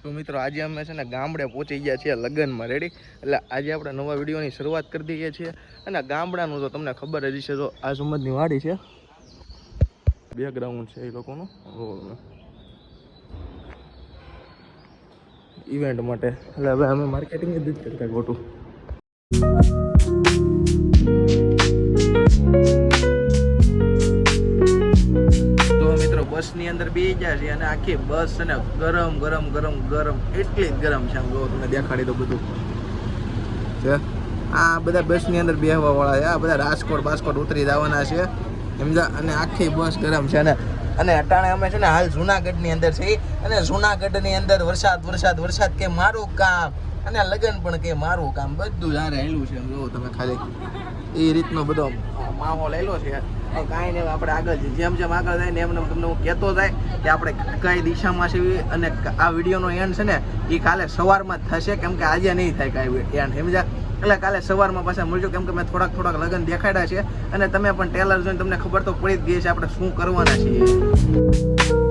તો મિત્રો આજે અમે છે ને ગામડે પહોંચી ગયા છીએ લગ્નમાં રેડી એટલે આજે આપણે નવા વિડીયોની શરૂઆત કરી દઈએ છીએ અને ગામડાનું તો તમને ખબર જ છે. તો આ સુમદની વાડી છે, બેકગ્રાઉન્ડ છે એ લોકોનું ઇવેન્ટ માટે. એટલે હવે અમે માર્કેટિંગ જ કરતા ખોટું. બસની અંદર બેસી ગયા છે અને આખી બસ છે ને ગરમ ગરમ ગરમ ગરમ એટલી જ ગરમ છે. આમ જો તમને દેખાડી દો બધું છે. આ બધા બસની અંદર બેસવા વાળા છે, આ બધા રાજકોટ ઉતરી જવાના છે સમજા. અને આખી બસ ગરમ છે અને અટાણે અમે છે ને હાલ જુનાગઢની અંદર છે અને જુનાગઢની અંદર વરસાદ કે મારું કામ અને લગ્ન પણ કે મારું કામ બધું જારે હેલું છે. જો તમે ખાલી એ રીતનો બધો માહોલ હેલો છે. કાંઈ નહીં, આપણે આગળ જેમ આગળ જાય ને એમ તમને હું કહેતો જાય કે આપણે કઈ દિશામાં છે. અને આ વિડીયોનો એન્ડ છે ને એ કાલે સવારમાં જ થશે, કેમ કે આજે નહીં થાય કાંઈ એન્ડ સમજ્યા. એટલે કાલે સવારમાં પાછા મળજો, કેમ કે મેં થોડાક લગ્ન દેખાડ્યા છે અને તમે પણ ટેલર જોઈને તમને ખબર તો પડી જ ગઈ છે આપણે શું કરવાના છીએ.